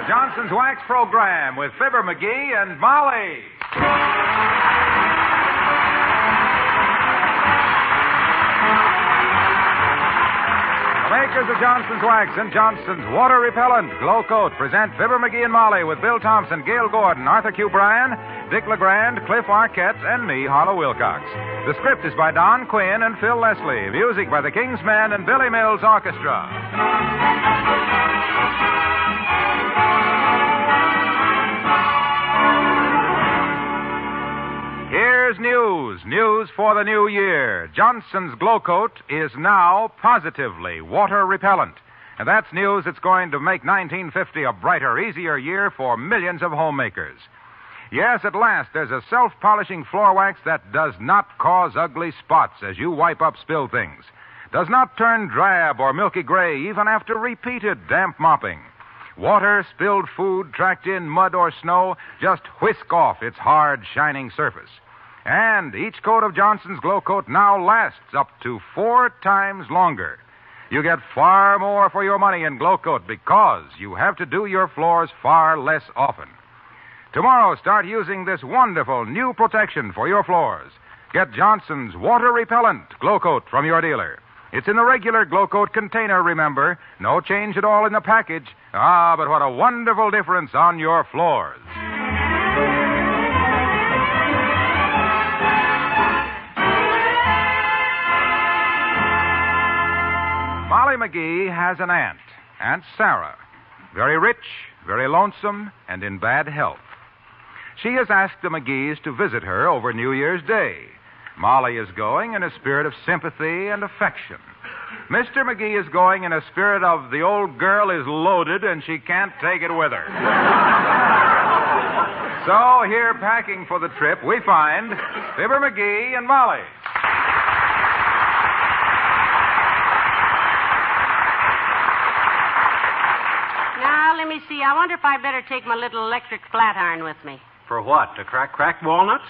Johnson's Wax Program with Fibber McGee and Molly. The makers of Johnson's Wax and Johnson's Water Repellent Glow Coat present Fibber McGee and Molly with Bill Thompson, Gail Gordon, Arthur Q. Bryan, Dick LeGrand, Cliff Arquette, and me, Harlow Wilcox. The script is by Don Quinn and Phil Leslie. Music by the King's Men and Billy Mills Orchestra. Here's news. News for the new year. Johnson's Glow Coat is now positively water repellent. And that's news that's going to make 1950 a brighter, easier year for millions of homemakers. Yes, at last, there's a self-polishing floor wax that does not cause ugly spots as you wipe up spilled things. Does not turn drab or milky gray even after repeated damp mopping. Water, spilled food, tracked in mud or snow just whisk off its hard, shining surface. And each coat of Johnson's Glow Coat now lasts up to 4 times longer. You get far more for your money in Glow Coat because you have to do your floors far less often. Tomorrow, start using this wonderful new protection for your floors. Get Johnson's Water Repellent Glow Coat from your dealer. It's in the regular Glow Coat container, remember. No change at all in the package. Ah, but what a wonderful difference on your floors. Molly McGee has an aunt, Aunt Sarah. Very rich, very lonesome, and in bad health. She has asked the McGees to visit her over New Year's Day. Molly is going in a spirit of sympathy and affection. Mr. McGee is going in a spirit of the old girl is loaded and she can't take it with her. So here packing for the trip, we find Fibber McGee and Molly. Now, let me see. I wonder if I better take my little electric flat iron with me. For what? To crack walnuts?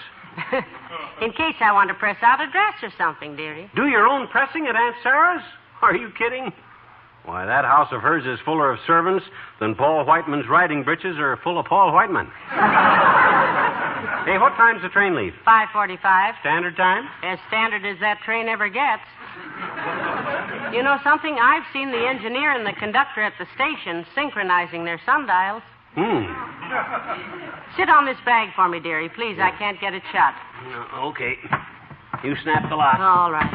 In case I want to press out a dress or something, dearie. Do your own pressing at Aunt Sarah's? Are you kidding? Why, that house of hers is fuller of servants than Paul Whiteman's riding breeches are full of Paul Whiteman. Hey, what time's the train leave? 5:45. Standard time? As standard as that train ever gets. You know something? I've seen the engineer and the conductor at the station synchronizing their sundials. Sit on this bag for me, dearie. Please, I can't get it shut. Okay. You snap the lock. All right.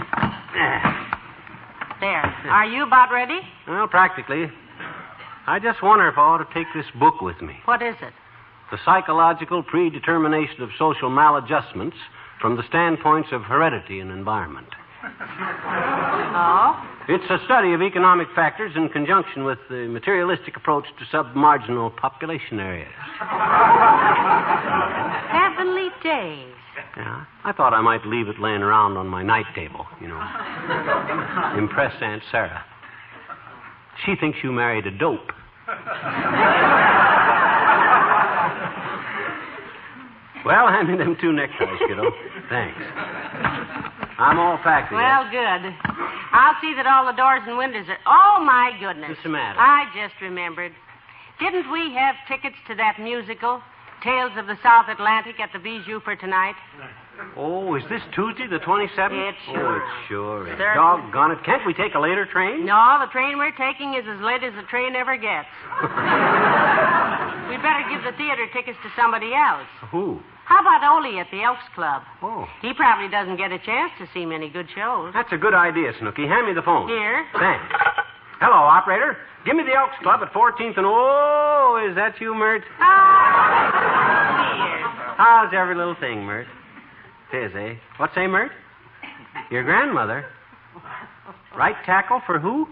There. Are you about ready? Well, practically. I just wonder if I ought to take this book with me. What is it? The Psychological Predetermination of Social Maladjustments from the Standpoints of Heredity and Environment. Oh? It's a study of economic factors in conjunction with the materialistic approach to submarginal population areas. Heavenly days. Yeah, I thought I might leave it laying around on my night table, Impress Aunt Sarah. She thinks you married a dope. Well, hand me them 2 neckties, kiddo. Thanks. I'm all packed. Well, good. I'll see that all the doors and windows are... Oh, my goodness. What's the matter? I just remembered. Didn't we have tickets to that musical, Tales of the South Atlantic, at the Bijou for tonight? Oh, is this Tuesday, the 27th? It sure. Oh, it sure is. Certainly. Doggone it. Can't we take a later train? No, the train we're taking is as late as the train ever gets. We'd better give the theater tickets to somebody else. Who? How about Ole at the Elks Club? Oh. He probably doesn't get a chance to see many good shows. That's a good idea, Snooky. Hand me the phone. Here. Thanks. Hello, operator. Give me the Elks Club at 14th and... Oh, is that you, Mert? Here. How's every little thing, Mert? Tis, eh? What say, Mert? Your grandmother? Right tackle for who?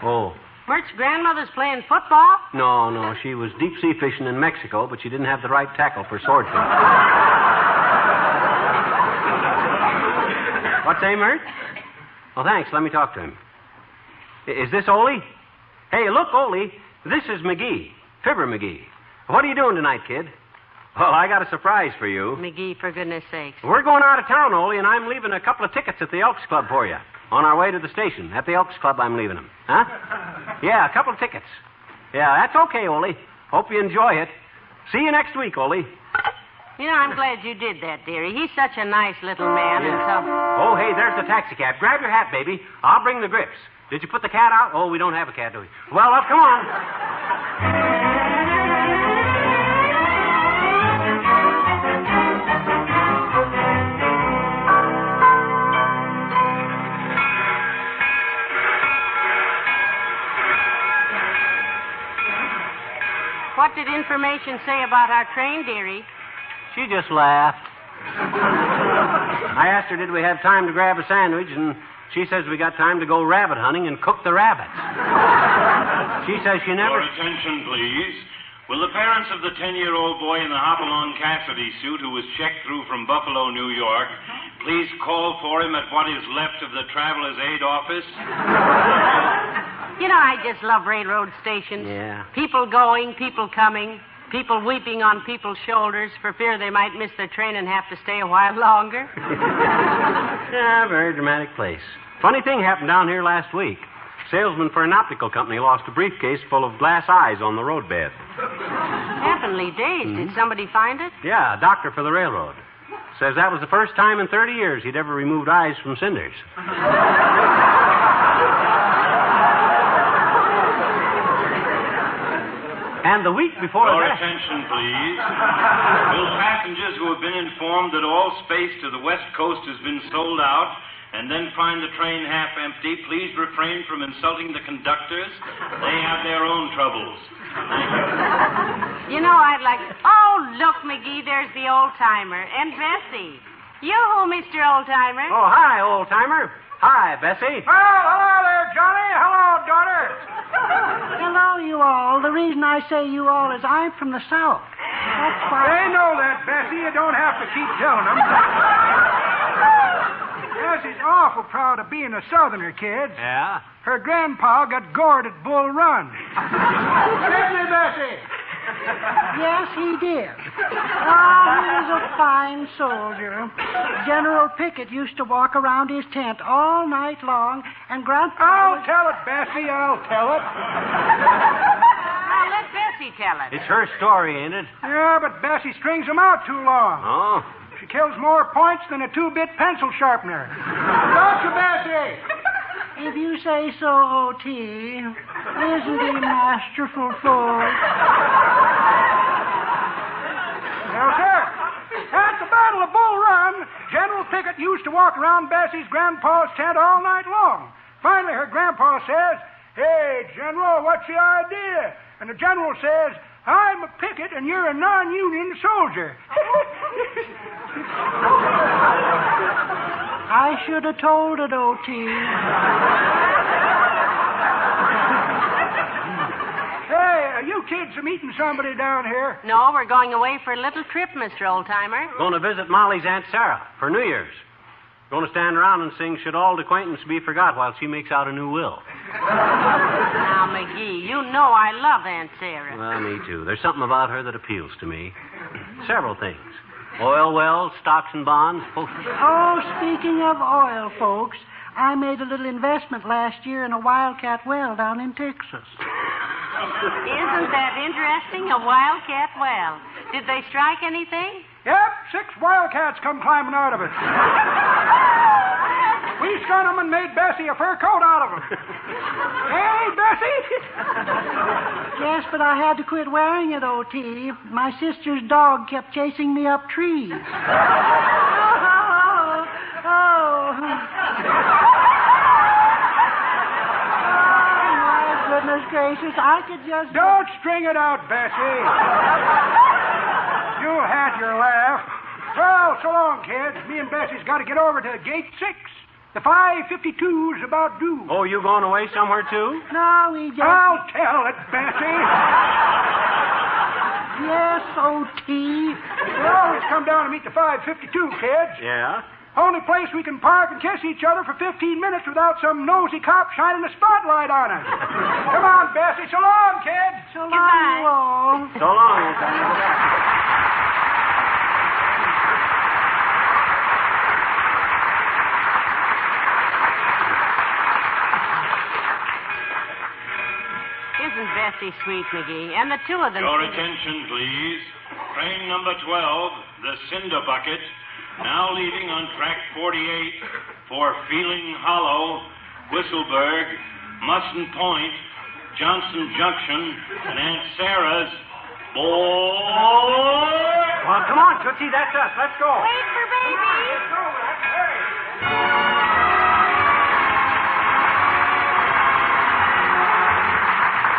Oh. Mert's grandmother's playing football? No. She was deep-sea fishing in Mexico, but she didn't have the right tackle for swordfish. What say, Mert? Oh, thanks. Let me talk to him. Is this Ole? Hey, look, Ole. This is McGee. Fibber McGee. What are you doing tonight, kid? Well, I got a surprise for you. McGee, for goodness sakes. We're going out of town, Ole, and I'm leaving a couple of tickets at the Elks Club for you. On our way to the station. At the Elks Club, I'm leaving them. Huh? Yeah, a couple of tickets. Yeah, that's okay, Ole. Hope you enjoy it. See you next week, Ole. You know, I'm glad you did that, dearie. He's such a nice little man, and so... Oh, hey, there's the taxi cab. Grab your hat, baby. I'll bring the grips. Did you put the cat out? Oh, we don't have a cat, do we? Well, come on. What did information say about our train, dearie? She just laughed. I asked her, did we have time to grab a sandwich, and she says we got time to go rabbit hunting and cook the rabbits. She says she never... Your attention, please. Will the parents of the 10-year-old boy in the Hopalong Cassidy suit who was checked through from Buffalo, New York, please call for him at what is left of the Traveler's Aid office? You know, I just love railroad stations. Yeah. People going, people coming, people weeping on people's shoulders for fear they might miss their train and have to stay a while longer. Yeah, very dramatic place. Funny thing happened down here last week. Salesman for an optical company lost a briefcase full of glass eyes on the roadbed. Heavenly days. Did somebody find it? Yeah, a doctor for the railroad. Says that was the first time in 30 years he'd ever removed eyes from cinders. And the week before Your that... attention, please. Will passengers who have been informed that all space to the West Coast has been sold out and then find the train half empty, please refrain from insulting the conductors. They have their own troubles. Thank you. You know, I'd like... Oh, look, McGee, there's the old-timer. And Bessie. Yoo-hoo, Mr. Old-timer. Oh, hi, old-timer. Hi, Bessie. Well, hello there, Johnny. Hello, daughter. Hello, you all. The reason I say you all is I'm from the South. That's why... They know that, Bessie. You don't have to keep telling them. Bessie's awful proud of being a Southerner, kids. Yeah? Her grandpa got gored at Bull Run. Didn't he, Bessie? Yes, he did. Oh, he was a fine soldier. General Pickett used to walk around his tent all night long, and Grandpa... I'll tell it, Bessie. I'll tell it. Now, let Bessie tell it. It's her story, ain't it? Yeah, but Bessie strings them out too long. Oh? She kills more points than a 2-bit pencil sharpener. Don't you, Bessie? If you say so, O.T., isn't he masterful, folks? No, sir. At the Battle of Bull Run, General Pickett used to walk around Bessie's grandpa's tent all night long. Finally, her grandpa says, "Hey, General, what's the idea?" And the general says, "I'm a picket and you're a non-union soldier." I should have told it, O.T. Hey, you kids are meeting somebody down here? No, we're going away for a little trip, Mr. Old-timer. Going to visit Molly's Aunt Sarah for New Year's. Going to stand around and sing "Should Old Acquaintance Be Forgot" while she makes out a new will. Now, McGee, you know I love Aunt Sarah. Well, me too. There's something about her that appeals to me. Several things. Oil wells, stocks and bonds. Oh, speaking of oil, folks, I made a little investment last year in a wildcat well down in Texas. Isn't that interesting? A wildcat well. Did they strike anything? Yep, 6 wildcats come climbing out of it. We skun them and made Bessie a fur coat out of them. Hey, Bessie! Yes, but I had to quit wearing it, O.T. My sister's dog kept chasing me up trees. My goodness gracious, I could just... Don't string it out, Bessie. You had your laugh. Well, so long, kids. Me and Bessie's got to get over to gate 6. The 5:52's about due. Oh, you going away somewhere, too? No, we just... I'll tell it, Bessie. Yes, O.T. We always come down to meet the 5:52, kids. Yeah? Only place we can park and kiss each other for 15 minutes without some nosy cop shining a spotlight on us. Come on, Bessie. So long, kids. So long, Goodbye. you all. So long, old timer. isn't Bessie sweet, McGee? And the two of them... Your attention, please. Train number 12, the Cinder Bucket, now leaving on track 48 for Feeling Hollow, Whistleburg, Musson Point, Johnson Junction, and Aunt Sarah's. Boy! Well, come on, Tootsie, that's us. Let's go. Wait for baby.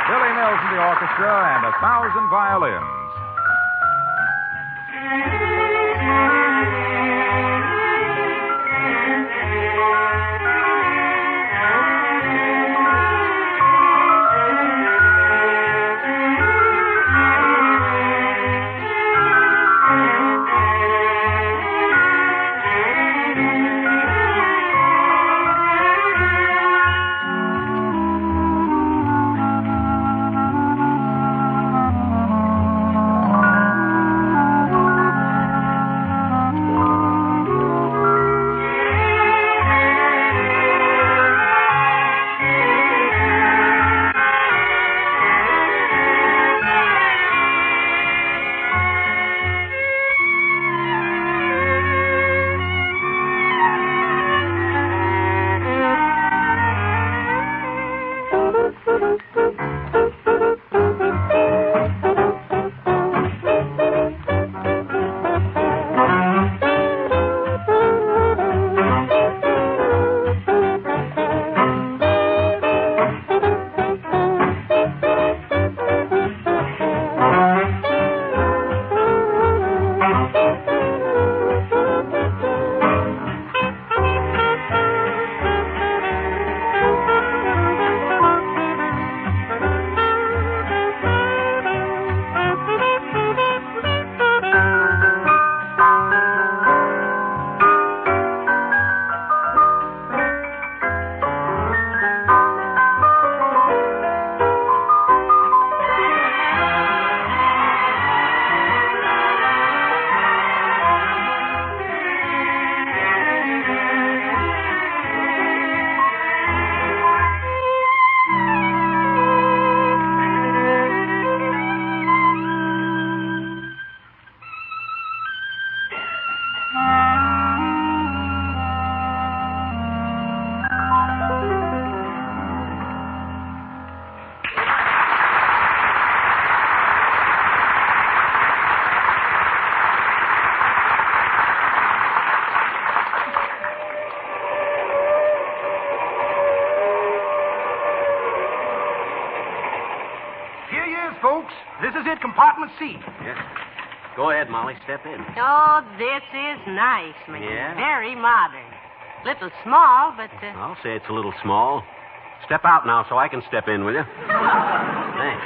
Billy Mills in the orchestra and 1,000 violins. Folks, this is it, compartment C. Yes. Go ahead, Molly. Step in. Oh, this is nice, McGee. Yeah? Very modern. Little small, but... I'll say it's a little small. Step out now so I can step in, will you? Thanks.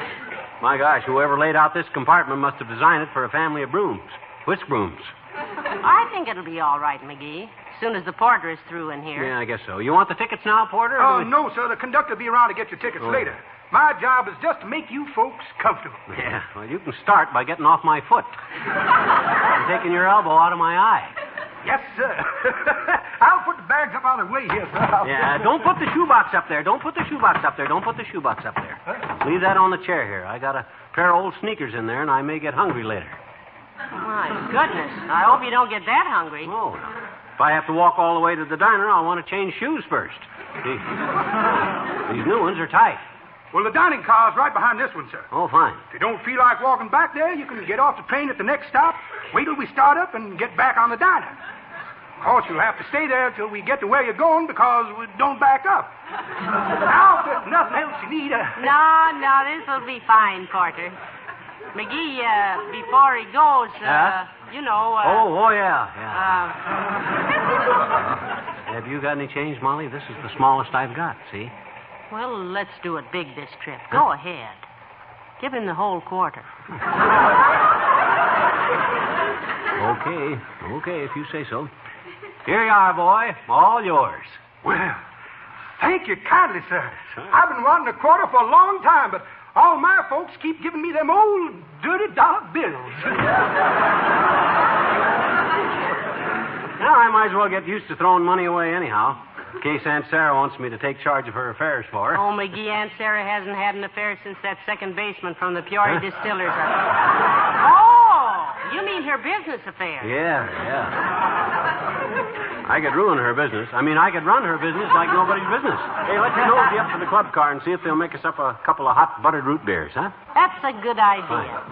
My gosh, whoever laid out this compartment must have designed it for a family of brooms. Whisk brooms. I think it'll be all right, McGee. As soon as the porter is through in here. Yeah, I guess so. You want the tickets now, Porter? Oh, no, sir. The conductor will be around to get your tickets later. My job is just to make you folks comfortable. Yeah, well, you can start by getting off my foot. And taking your elbow out of my eye. Yes, sir. I'll put the bags up out of the way here, sir. Yeah, don't put the shoebox up there. Don't put the shoebox up there. Don't put the shoebox up there. Huh? Leave that on the chair here. I got a pair of old sneakers in there, and I may get hungry later. My goodness. I hope you don't get that hungry. Oh, if I have to walk all the way to the diner, I'll want to change shoes first. These new ones are tight. Well, the dining car's right behind this one, sir. Oh, fine. If you don't feel like walking back there, you can get off the train at the next stop, wait till we start up, and get back on the diner. Of course, you'll have to stay there till we get to where you're going because we don't back up. Now, if there's nothing else you need... No, this'll be fine, Porter. McGee, before he goes, you know... yeah. Have you got any change, Molly? This is the smallest I've got, see? Well, let's do it big this trip. Go ahead. Give him the whole quarter. Okay, if you say so. Here you are, boy. All yours. Well, thank you kindly, sir. I've been wanting a quarter for a long time, but all my folks keep giving me them old dirty dollar bills. Now, I might as well get used to throwing money away anyhow. In case Aunt Sarah wants me to take charge of her affairs for her. Oh, McGee, Aunt Sarah hasn't had an affair since that second baseman from the Peoria Distillers. Oh, you mean her business affair? Yeah. I could ruin her business. I could run her business like nobody's business. Hey, let's nosy up to the club car and see if they'll make us up a couple of hot buttered root beers, huh? That's a good idea.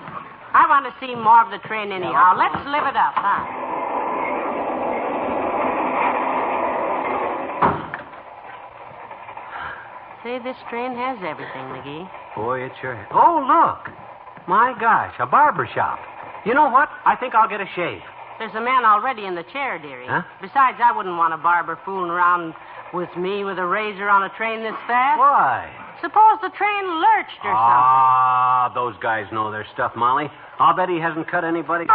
I want to see more of the train anyhow. Let's live it up, huh? Say, this train has everything, McGee. Boy, it sure has. Oh, look. My gosh, a barber shop. You know what? I think I'll get a shave. There's a man already in the chair, dearie. Huh? Besides, I wouldn't want a barber fooling around with me with a razor on a train this fast. Why? Suppose the train lurched or something. Ah, those guys know their stuff, Molly. I'll bet he hasn't cut anybody.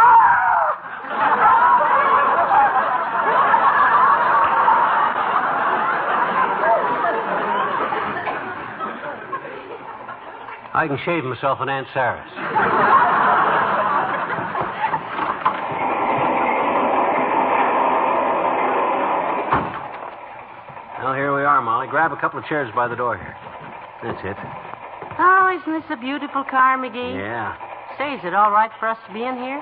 I can shave myself at Aunt Sarah's. Well, here we are, Molly. Grab a couple of chairs by the door here. That's it. Oh, isn't this a beautiful car, McGee? Yeah. Say, is it all right for us to be in here?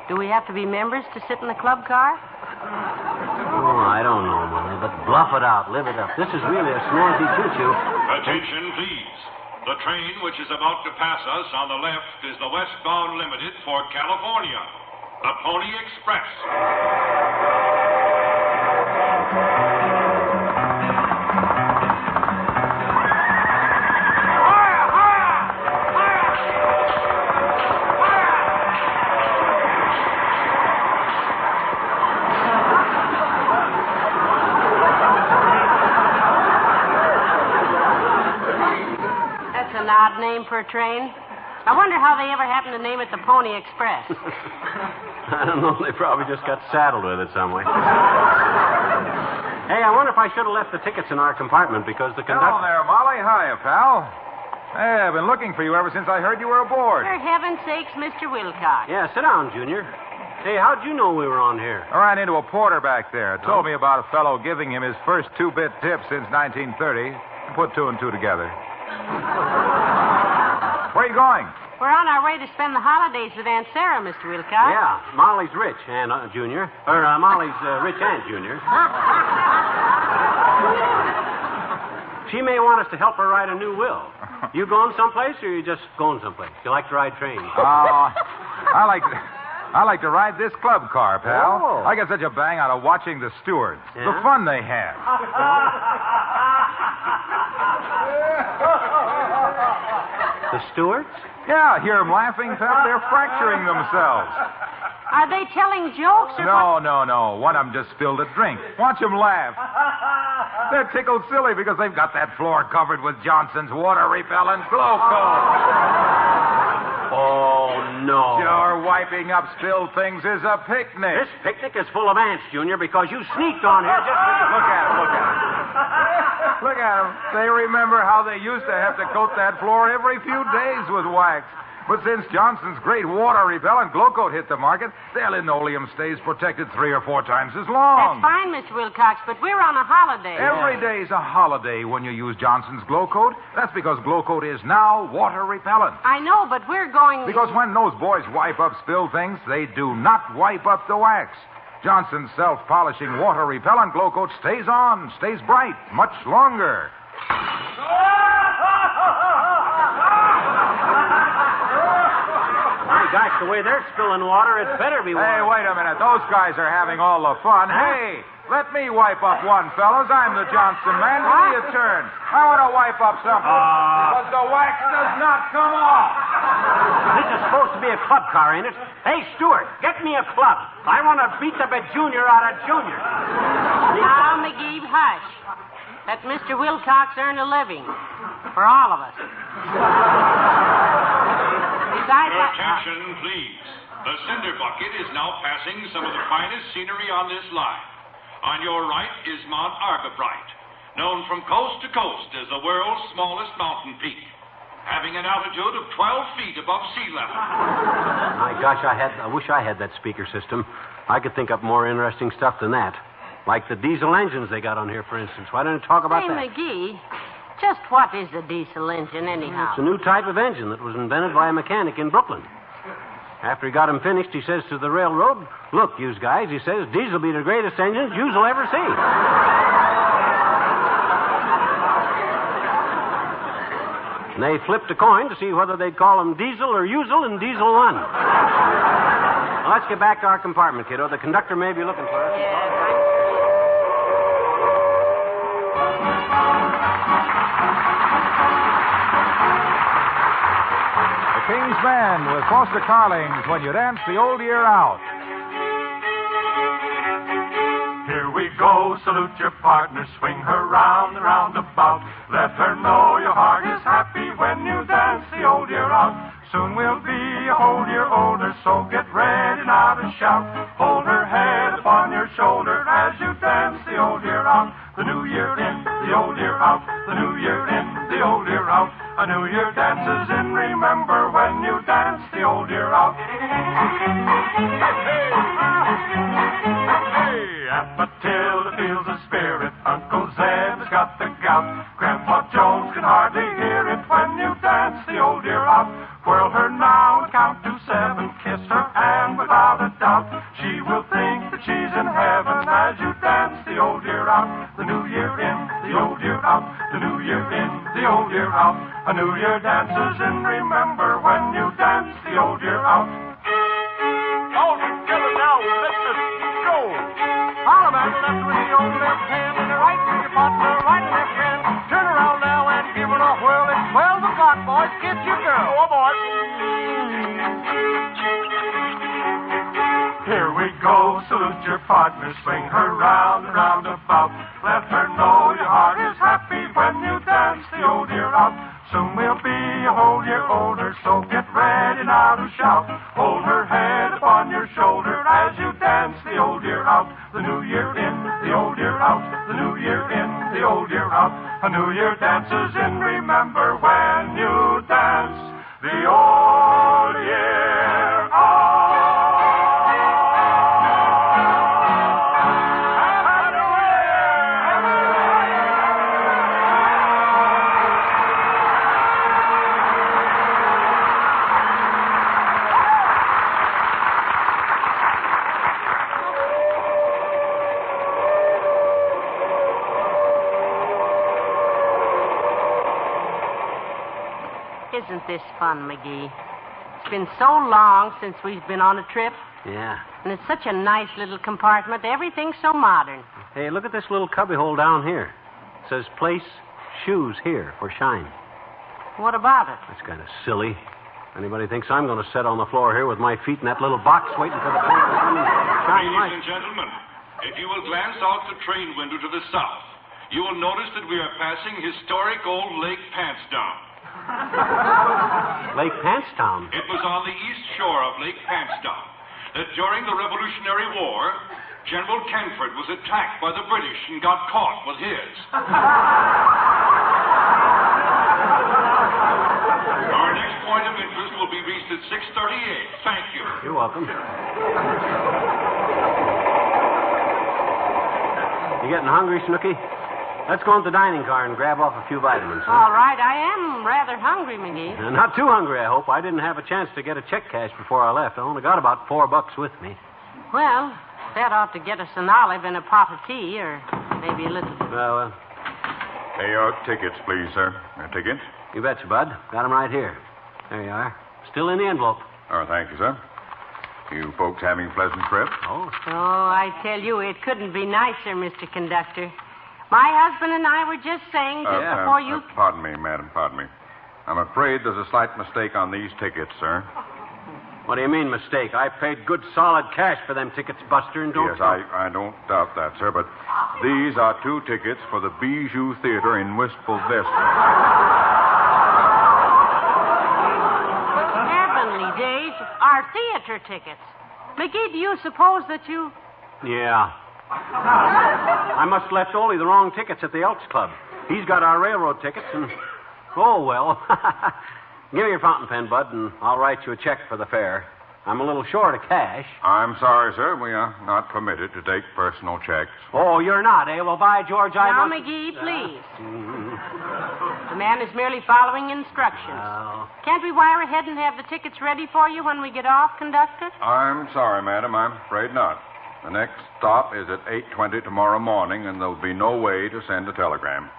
Do we have to be members to sit in the club car? Oh, I don't know, Molly, but bluff it out. Live it up. This is really a snazzy choo-choo. Attention, please. The train which is about to pass us on the left is the westbound limited for California, the Pony Express. An odd name for a train. I wonder how they ever happened to name it the Pony Express. I don't know. They probably just got saddled with it some way. Hey, I wonder if I should have left the tickets in our compartment because the conductor... Hello there, Molly. Hiya, pal. Hey, I've been looking for you ever since I heard you were aboard. For heaven's sakes, Mr. Wilcox. Yeah, sit down, Junior. Hey, how'd you know we were on here? I ran into a porter back there. Told me about a fellow giving him his first 2-bit tip since 1930. Put two and two together. Where are you going? We're on our way to spend the holidays with Aunt Sarah, Mr. Wilcox. Yeah, Molly's rich, and Junior. Molly's rich aunt, Junior. She may want us to help her write a new will. You going someplace, or you just going someplace? You like to ride trains? I like to ride this club car, pal. Oh. I get such a bang out of watching the stewards. Yeah? The fun they have. The stewards? Yeah, hear them laughing, pal. They're fracturing themselves. Are they telling jokes or what? No. One of them just spilled a drink. Watch them laugh. They're tickled silly because they've got that floor covered with Johnson's water-repellent glow coat. Oh, no. Sure, wiping up spilled things is a picnic. This picnic is full of ants, Junior, because you sneaked on here just... Look at them. Look at them. They remember how they used to have to coat that floor every few days with wax. But since Johnson's great water-repellent glow coat hit the market, their linoleum stays protected 3 or 4 times as long. That's fine, Mr. Wilcox, but we're on a holiday. Every day's a holiday when you use Johnson's glow coat. That's because glow coat is now water-repellent. I know, but we're going... Because when those boys wipe up spilled things, they do not wipe up the wax. Johnson's self-polishing water-repellent glow coat stays on, stays bright, much longer. My gosh, the way they're spilling water, it better be water. Hey, wait a minute. Those guys are having all the fun. Hey, let me wipe up one, fellas. I'm the Johnson man. Give me a turn. I want to wipe up something. Because the wax does not come off. This is supposed to be a club car, ain't it? Hey, Stewart, get me a club. I want to beat the Junior out of Junior. Now, McGee, hush. Let Mr. Wilcox earn a living. For all of us. Besides, Attention, please. The cinder bucket is now passing some of the finest scenery on this line. On your right is Mount Argabright, known from coast to coast as the world's smallest mountain peak, having an altitude of 12 feet above sea level. My gosh, I wish I had that speaker system. I could think up more interesting stuff than that. Like the diesel engines they got on here, for instance. Why don't you talk about Hey, that? McGee, just what is a diesel engine, anyhow? It's a new type of engine that was invented by a mechanic in Brooklyn. After he got him finished, he says to the railroad, "Look, yous guys," he says, "these'll be the greatest engines you'll ever see." And they flipped a coin to see whether they'd call him Diesel or Usel, and Diesel won. Well, let's get back to our compartment, kiddo. The conductor may be looking for us. King's Band with Foster Carlings when you dance the old year out. Here we go, salute your partner, swing her round and round about. Let her know your heart is happy when you dance the old year out. Soon we'll be a whole year older, so get ready now to shout. Hold her head upon your shoulder as you dance the old year out. The new year in, the old year out. The new year in, the old year out. A new year dances in, remember when you dance the old year out. Hey, Aunt Matilda feels the spirit. Uncle Zeb has got the gout. Grandpa Jones can hardly hear it when you dance the old year out. Whirl her now and count to 7. Kiss her and without a doubt she will think that she's in heaven as you dance the old year out. The new year in, the old year out. The new year in, the old year out. A new year dances in, remember when you dance the old year out. All together now, let's go. All about the left with the old left hand and the right with your partner, right and left hand. Turn around now and give it a whirl. It's 12 o'clock, boys. Kiss your girl. Oh, boy. Here we go, salute your partner, swing her round and round about. Let her know your heart is happy when you dance the old year out. Soon we'll be a whole year older, so get ready now to shout. Hold her head upon your shoulder as you dance the old year out. The new year in, the old year out. The new year in, the old year out. A new year dances in, remember when you dance the old year out. Isn't this fun, McGee? It's been so long since we've been on a trip. Yeah. And it's such a nice little compartment. Everything's so modern. Hey, look at this little cubbyhole down here. It says place shoes here for shine. What about it? That's kind of silly. Anybody thinks I'm going to sit on the floor here with my feet in that little box waiting for the paint to come and shine Ladies light? and gentlemen, if you will glance out the train window to the south, you will notice that we are passing historic old Lake Pantsdown. Lake Pantstown. It was on the east shore of Lake Pantsdown that during the Revolutionary War, General Kenford was attacked by the British and got caught with his. Our next point of interest will be reached at 6:38. Thank you. You're welcome. You getting hungry, Snooky? Let's go into the dining car and grab off a few vitamins. Huh? All right, I am rather hungry, McGee. Not too hungry, I hope. I didn't have a chance to get a check cash before I left. I only got about $4 with me. Well, that ought to get us an olive and a pot of tea, or maybe a little. Well, Hey, your tickets, please, sir. Your tickets? you betcha, Bud. Got 'em right here. There you are. Still in the envelope. Oh, thank you, sir. You folks having a pleasant trip? Oh, Oh, I tell you, it couldn't be nicer, Mr. Conductor. My husband and I were just saying just before you... Pardon me, madam, pardon me. I'm afraid there's a slight mistake on these tickets, sir. what do you mean, mistake? I paid good, solid cash for them tickets, Buster, and don't... Yes, I don't doubt that, sir, but these are 2 tickets for the Bijou Theater in Wistful Vista. Heavenly days, our theater tickets. McGee, do you suppose that you... Yeah. I must have left Ole the wrong tickets at the Elks Club. He's got our railroad tickets, and... Oh, well. Give me your fountain pen, Bud, and I'll write you a check for the fare. I'm a little short of cash. I'm sorry, sir. We are not permitted to take personal checks. Oh, you're not, eh? Well, by George, I Now, must... McGee, please. The man is merely following instructions. Oh. Can't we wire ahead and have the tickets ready for you when we get off, conductor? I'm sorry, madam. I'm afraid not. The next stop is at 8:20 tomorrow morning, and there'll be no way to send a telegram.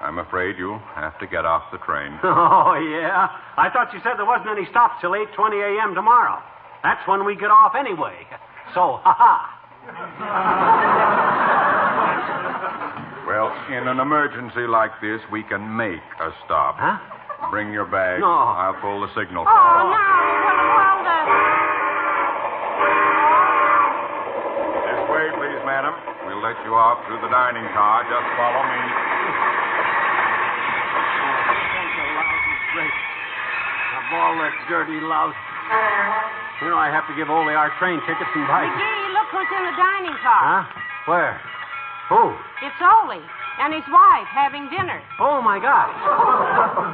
I'm afraid you'll have to get off the train. Oh, yeah? I thought you said there wasn't any stops till 8:20 a.m. tomorrow. That's when we get off anyway. So, ha-ha. Well, in an emergency like this, we can make a stop. Huh? Bring your bag. No. I'll pull the signal. Oh, no. This way, please, madam. We'll let you off through the dining car. Just follow me. Of all that dirty louse. You know, I have to give Ole our train tickets and buy... McGee, look who's in the dining car. Huh? Where? Who? It's Ole and his wife having dinner. Oh, my gosh.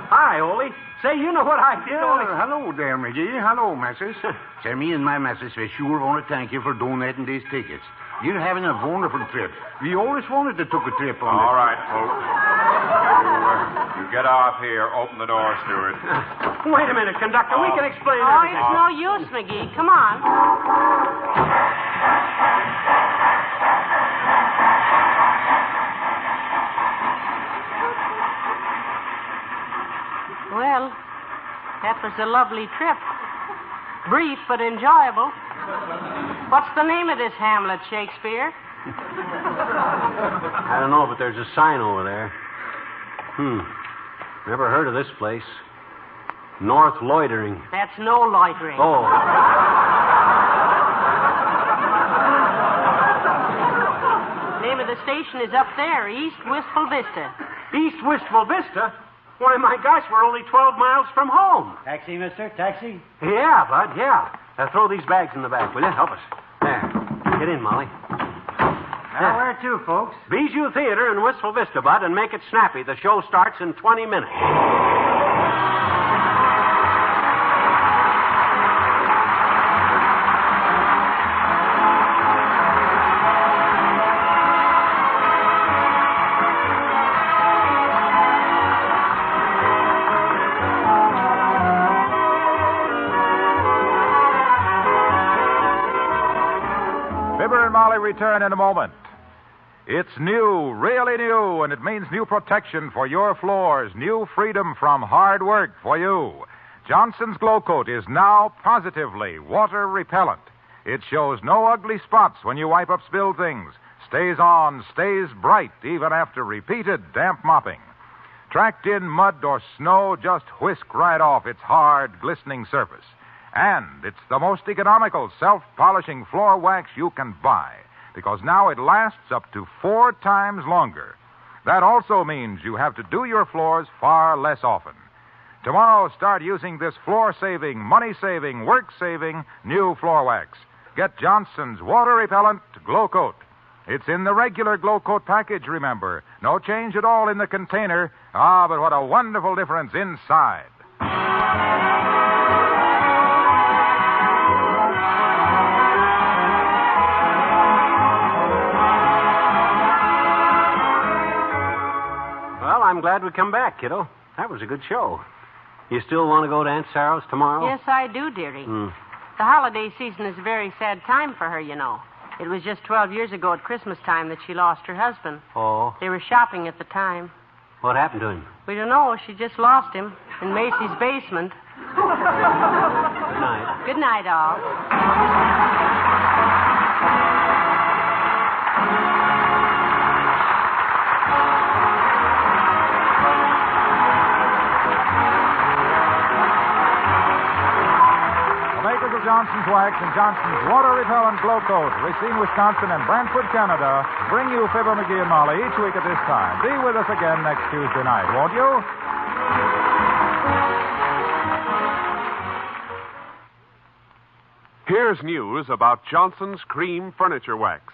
Hi, Ole. Say, you know what I did, Ole? Hello there, McGee. Hello, missus. Say, me and my missus, we sure want to thank you for donating these tickets. You're having a wonderful trip. We always wanted to take a trip on All this. right, folks. You get off here. Open the door, steward. Wait a minute, conductor. We can explain Oh, everything. it's no use, McGee. Come on. Well, that was a lovely trip. Brief but enjoyable. What's the name of this Hamlet, Shakespeare? I don't know, but there's a sign over there. Never heard of this place. North Loitering. That's no loitering. Oh. Name of the station is up there, East Wistful Vista. East Wistful Vista? Why, my gosh, we're only 12 miles from home. Taxi, mister? Taxi? Yeah, bud, yeah. Throw these bags in the back, will you? Help us. There. Get in, Molly. Now, where to, folks? Bijou Theater in Wistful Vista, bud, and make it snappy. The show starts in 20 minutes. Fibber and Molly return in a moment. It's new, really new, and it means new protection for your floors, new freedom from hard work for you. Johnson's Glow Coat is now positively water repellent. It shows no ugly spots when you wipe up spilled things, stays on, stays bright even after repeated damp mopping. Tracked in mud or snow, just whisk right off its hard, glistening surface. And it's the most economical self-polishing floor wax you can buy, because now it lasts up to 4 times longer. That also means you have to do your floors far less often. Tomorrow, start using this floor-saving, money-saving, work-saving new floor wax. Get Johnson's water-repellent Glow Coat. It's in the regular Glow Coat package, remember. No change at all in the container. Ah, but what a wonderful difference inside. Well, I'm glad we come back, kiddo. That was a good show. You still want to go to Aunt Sarah's tomorrow? Yes, I do, dearie. The holiday season is a very sad time for her, you know. It was just 12 years ago at Christmas time that she lost her husband. Oh. They were shopping at the time. What happened to him? We don't know. She just lost him in Macy's basement. Good night. Good night, all. Makers of Johnson's Wax and Johnson's Water Repellent Glow Coat, Racine, Wisconsin, and Brantford, Canada, bring you Fibber McGee and Molly each week at this time. Be with us again next Tuesday night, won't you? Here's news about Johnson's Cream Furniture Wax.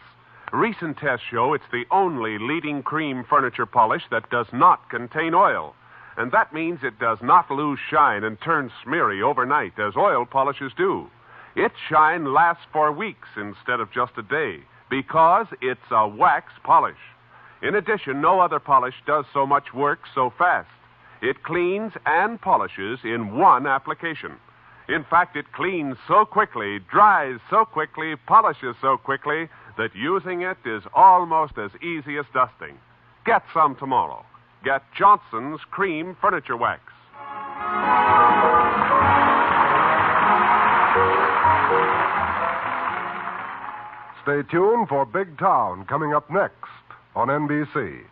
Recent tests show it's the only leading cream furniture polish that does not contain oil. And that means it does not lose shine and turn smeary overnight as oil polishes do. Its shine lasts for weeks instead of just a day because it's a wax polish. In addition, no other polish does so much work so fast. It cleans and polishes in one application. In fact, it cleans so quickly, dries so quickly, polishes so quickly that using it is almost as easy as dusting. Get some tomorrow. Get Johnson's Cream Furniture Wax. Stay tuned for Big Town coming up next on NBC.